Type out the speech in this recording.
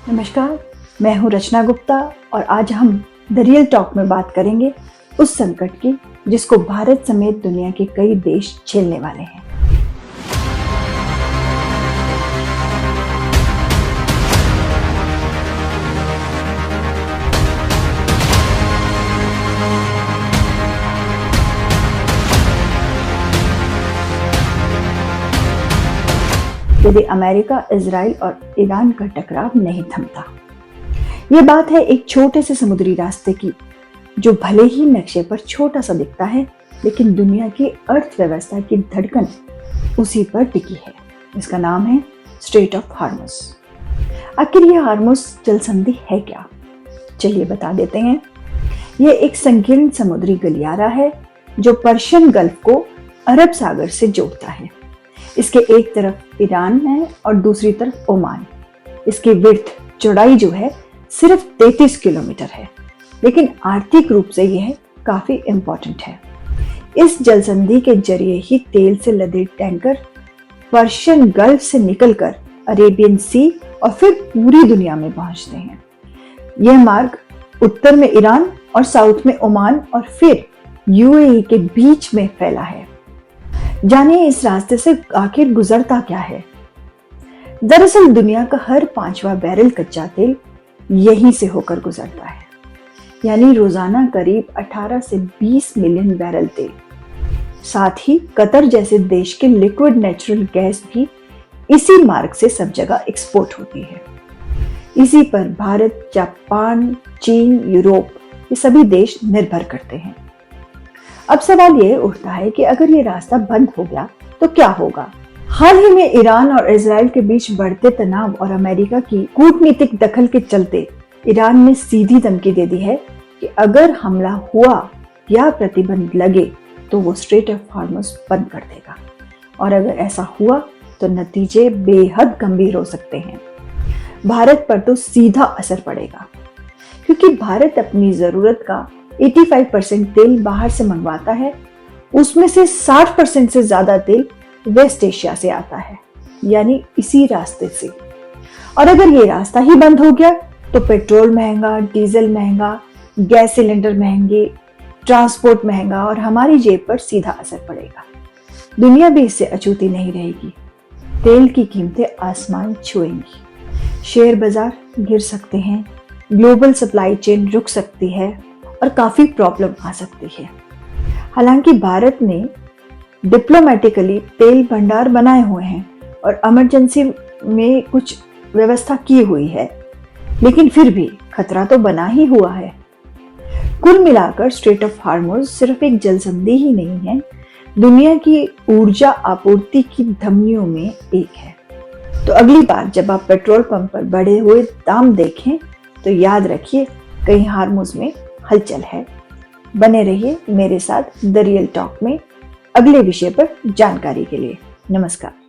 नमस्कार, मैं हूं रचना गुप्ता और आज हम द रियल टॉक में बात करेंगे उस संकट की जिसको भारत समेत दुनिया के कई देश झेलने वाले हैं। यदि अमेरिका, इजराइल और ईरान का टकराव नहीं थमता। ये बात है एक छोटे से समुद्री रास्ते की, जो भले ही नक्शे पर छोटा सा दिखता है, लेकिन दुनिया की अर्थव्यवस्था की धड़कन उसी पर टिकी है। इसका नाम है स्ट्रेट ऑफ हार्मुज। आखिर ये हार्मुज जल संधि है क्या? चलिए बता देते हैं। ये एक संकीर्ण समुद्री गलियारा है जो पर्शियन गल्फ को अरब सागर से जोड़ता है। इसके एक तरफ ईरान है और दूसरी तरफ ओमान। इसकी विड्थ, चौड़ाई जो है सिर्फ 33 किलोमीटर है, लेकिन आर्थिक रूप से यह काफी इंपॉर्टेंट है। इस जलसंधि के जरिए ही तेल से लदे टैंकर पर्शियन गल्फ से निकलकर अरेबियन सी और फिर पूरी दुनिया में पहुंचते हैं। यह मार्ग उत्तर में ईरान और साउथ में ओमान और फिर यूएई के बीच में फैला है। जानिए इस रास्ते से आखिर गुजरता क्या है। दरअसल दुनिया का हर 5वां बैरल कच्चा तेल यहीं से होकर गुजरता है, यानी रोजाना करीब 18 से 20 मिलियन बैरल तेल। साथ ही कतर जैसे देश के लिक्विड नेचुरल गैस भी इसी मार्ग से सब जगह एक्सपोर्ट होती है। इसी पर भारत, जापान, चीन, यूरोप ये सभी देश निर्भर करते हैं। अब सवाल ये उठता है कि अगर ये रास्ता बंद हो गया तो क्या होगा? हाल ही में ईरान और इजराइल के बीच बढ़ते तनाव और अमेरिका की कूटनीतिक दखल के चलते ईरान ने सीधी धमकी दे दी है कि अगर हमला हुआ या प्रतिबंध लगे तो वो स्ट्रेट ऑफ हार्मुज बंद कर देगा, और अगर ऐसा हुआ तो नतीजे बेहद गंभीर हो सकते हैं। भारत पर तो सीधा असर पड़ेगा, क्योंकि भारत अपनी जरूरत का 85% तेल बाहर से मंगवाता है। उसमें से 60% से ज्यादा तेल वेस्ट एशिया से आता है, यानी इसी रास्ते से। और अगर ये रास्ता ही बंद हो गया तो पेट्रोल महंगा, डीजल महंगा, गैस सिलेंडर महंगे, ट्रांसपोर्ट महंगा और हमारी जेब पर सीधा असर पड़ेगा। दुनिया भी इससे अछूती नहीं रहेगी। तेल की कीमतें आसमान छुएंगी, शेयर बाजार गिर सकते हैं, ग्लोबल सप्लाई चेन रुक सकती है और काफी प्रॉब्लम आ सकती है। हालांकि भारत ने डिप्लोमेटिकली तेल भंडार बनाए हुए हैं और इमरजेंसी में कुछ व्यवस्था की हुई है, लेकिन फिर भी खतरा तो बना ही हुआ है। कुल मिलाकर स्ट्रेट ऑफ हार्मुज सिर्फ एक जलसंधि ही नहीं है, दुनिया की ऊर्जा आपूर्ति की धमनियों में एक है। तो अगली बार जब आप पेट्रोल पंप पर बढ़े हुए दाम देखें तो याद रखिए, कहीं हार्मुज में हलचल है। बने रहिए मेरे साथ द रियल टॉक में अगले विषय पर जानकारी के लिए। नमस्कार।